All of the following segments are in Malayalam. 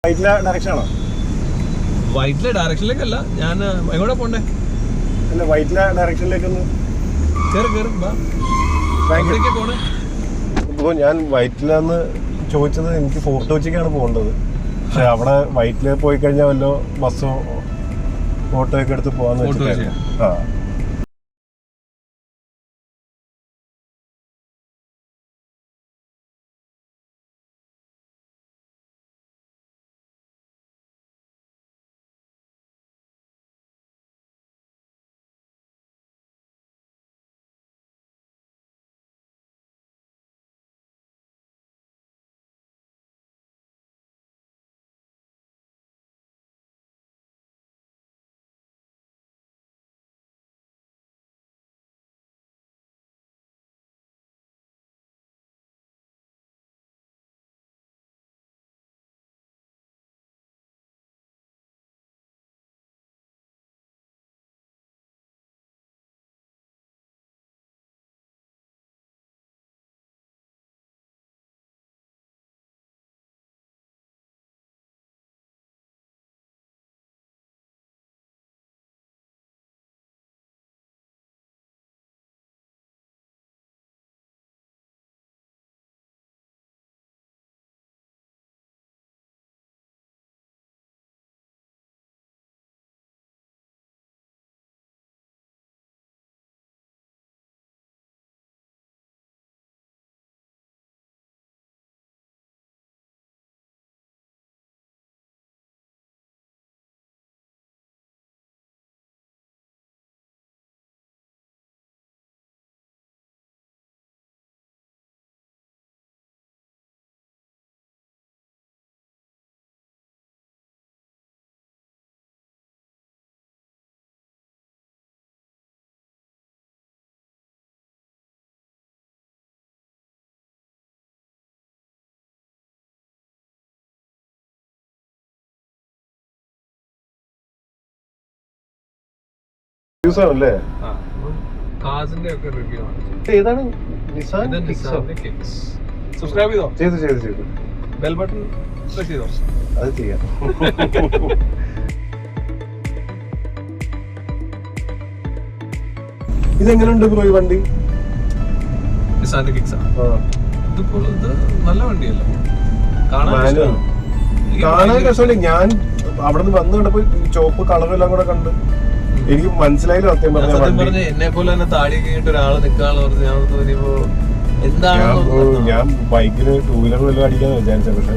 വൈറ്റിലെ ഡയറക്ഷൻ ആണോ? വൈറ്റിലെ ഡയറക്ഷനിലേക്കല്ല, ഞാൻ എങ്ങോട്ടാ പോണ്ടേ? അല്ല, വൈറ്റിലെ ഡയറക്ഷനിലേക്കൊന്ന് പോണേ. ഇപ്പോൾ ഞാൻ വൈറ്റിലെന്ന് ചോദിച്ചത് എനിക്ക് ഫോർട്ട് കൊച്ചിക്കാണ് പോകേണ്ടത്. പക്ഷെ അവിടെ വൈറ്റിലെ പോയി കഴിഞ്ഞാൽ വല്ലോ ബസ്സോ ഓട്ടോ ഒക്കെ എടുത്ത് പോകാന്ന് വെച്ചിട്ടാണ്. ആ, ല്ലേ? ഏതാണ്? സബ്സ്ക്രൈബ് ചെയ്തോ? ചെയ്തു. ബെൽ ബട്ടൺ പ്രസ് ചെയ്തോ? അത് ചെയ്യാം. ഇതെങ്ങനെയുണ്ട് ബ്രോ ഈ വണ്ടി? നിസാന്റെ കിക്സ് ഇത് നല്ല വണ്ടിയല്ലേ, കാണാൻ രസമല്ലേ? ഞാൻ അവിടെ നിന്ന് വന്നു കണ്ടപ്പോ ചോപ്പ് കളറെല്ലാം കൂടെ കണ്ട് എനിക്ക് മനസ്സിലായില്ല സത്യം പറഞ്ഞ. എന്നെ പോലെ തന്നെ താടി കഴിഞ്ഞിട്ട് ഒരാള് നിക്കാന്ന് ഞാൻ ബൈക്കിന് ടൂ വീലർ വല്ലതും അടിക്കാന്ന് വിചാരിച്ച, പക്ഷെ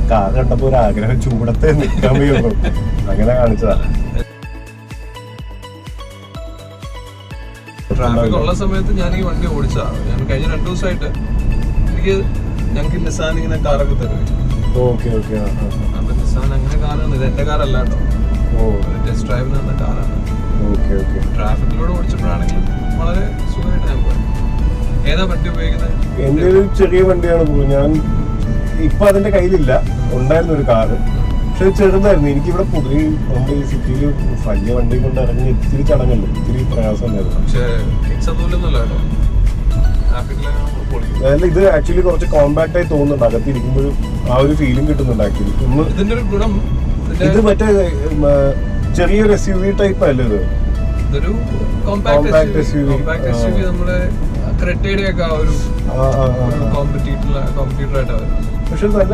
കാർ കണ്ടപ്പോ ഒരു ആഗ്രഹം ചൂടത്തെ നിക്കാൻ വയ്യുള്ളൂ, അങ്ങനെ കാണിച്ചതാ. ട്രാഫിക് ഉള്ള സമയത്ത് ഞാൻ ഈ വണ്ടി ഓടിച്ചാ. ഞാൻ കഴിഞ്ഞ 2 ദിവസമായിട്ട് ഞങ്ങൾക്ക് നിസാൻ ഇങ്ങനെ കാറൊക്കെ തരുവേ. അപ്പൊ നിസാൻ അങ്ങനെ കാറാണ്, ഇത് എന്റെ കാറല്ല കേട്ടോ, ടെസ്റ്റ് ഡ്രൈവിന് തന്ന കാറാണ്. ട്രാഫിക്കിലൂടെ ഓടിച്ചപ്പോഴാണെങ്കിലും വളരെ സുഖമായിട്ട് ഞാൻ പോയി. ഏതാ വണ്ടി ഉപയോഗിക്കുന്നത്? എന്റെ ഒരു ചെറിയ വണ്ടിയാണ് ബ്രോ. ഞാൻ ഇപ്പൊ അതിന്റെ കയ്യിലില്ല, ഉണ്ടായിരുന്നു ഒരു കാറ്, പക്ഷെ ചെറുതായിരുന്നു. എനിക്കിവിടെ പൊതുവെ നമ്മുടെ ഈ സിറ്റിയിൽ വലിയ വണ്ടി കൊണ്ട് ഇറങ്ങി ഇത്തിരി ചടങ്ങല്ലോ, ഇത്തിരി പ്രയാസം ഉണ്ടായിരുന്നു. അതായത് ഇത് ആക്ച്വലി കുറച്ച് കോമ്പാക്ട് ആയി തോന്നുന്നുണ്ട്, അകത്തിരിക്കുമ്പോഴും ആ ഒരു ഫീലിംഗ് കിട്ടുന്നുണ്ട്. ആക്ച്വലി ഇതിന്റെ ഒരു ഗുണം, ഇത് മറ്റേ ചെറിയൊരു SUV ടൈപ്പ് അല്ലേ ഇത്? ഇതൊരു കോമ്പാക്ട് SUV. നമ്മുടെ ക്രെറ്റയുടെ ഒക്കെ ആ ഒരു കോമ്പറ്റീറ്റർ ആയിട്ടാണ്. പക്ഷെ നല്ല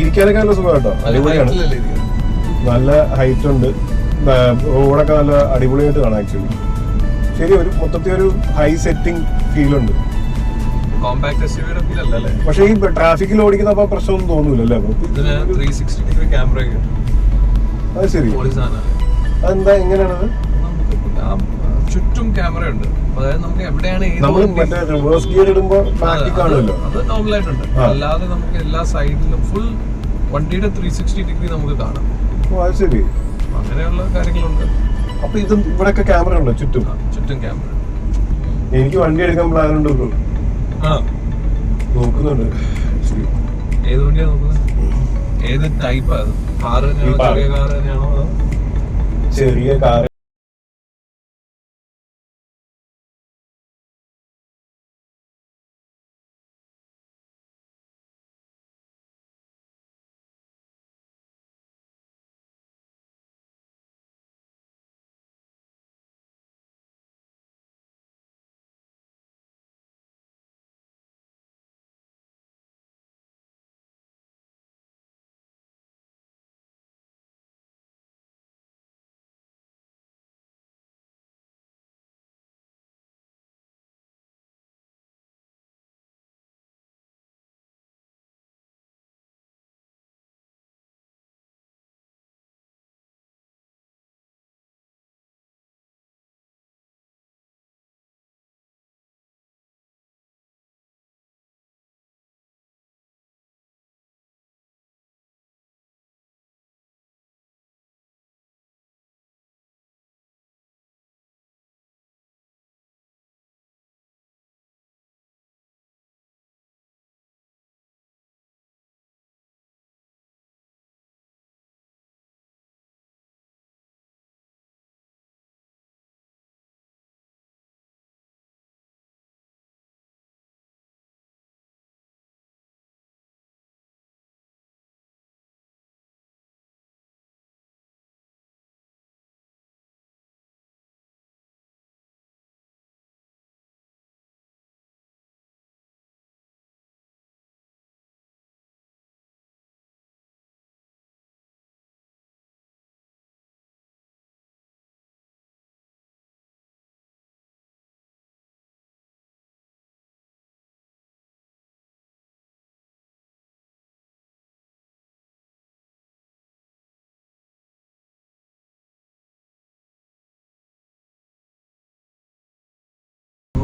ഇരിക്കാനൊക്കെ നല്ല സുഖം കേട്ടോ, അടിപൊളിയാണ്. നല്ല ഹൈറ്റ് ഉണ്ട്, റോഡൊക്കെ നല്ല അടിപൊളിയായിട്ട് കാണാം ആക്ച്വലി. ശരി, ഒരു മൊത്തത്തിൽ ഒരു ഹൈ സെറ്റിംഗ് ഫീൽ ഉണ്ട്. പക്ഷെ ഈ ട്രാഫിക്കിൽ ഓടിക്കുന്നപ്പോ പ്രശ്നമൊന്നും തോന്നൂലല്ലേ? അത് ശരി, അതെന്താ എങ്ങനെയാണത്? ചുറ്റും ക്യാമറ ഉണ്ട്, അതായത് നമുക്ക് എവിടെയാണ് റിവേഴ്സ് ഗിയർ ഇടുമ്പോ കാണുമല്ലോ, അത് നോർമലായിട്ടുണ്ട്. അല്ലാതെ നമുക്ക് എല്ലാ സൈഡിലും ഫുൾ വണ്ടിയുടെ 360 ഡിഗ്രി നമുക്ക് കാണാം. ശരി, അങ്ങനെയുള്ള കാര്യങ്ങളുണ്ട്. അപ്പൊ ഇത് ഇവിടെയൊക്കെ ക്യാമറ ഉണ്ടോ? ചുറ്റും ക്യാമറ. എനിക്ക് വണ്ടി എടുക്കാൻ പ്ലാൻ ഉണ്ട്, നോക്കുന്നുണ്ട്. ഏത് വണ്ടിയാ നോക്കുന്നത്? ഏത് ടൈപ്പാ? കാർ തന്നെയാണോ? ചെറിയ കാർ തന്നെയാണോ? ചെറിയ കാർ.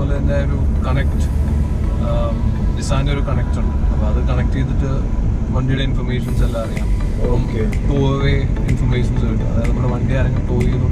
അതുപോലെ തന്നെ ഒരു കണക്ട്, നിസാന്റെ ഒരു കണക്ട് ഉണ്ട്. അപ്പോൾ അത് കണക്ട് ചെയ്തിട്ട് വണ്ടിയുടെ ഇൻഫർമേഷൻസ് എല്ലാം അറിയാം. ടോ അവേ ഇൻഫർമേഷൻസ് കിട്ടും. അതായത് നമ്മുടെ വണ്ടി ആരെങ്കിലും ടോ ചെയ്തു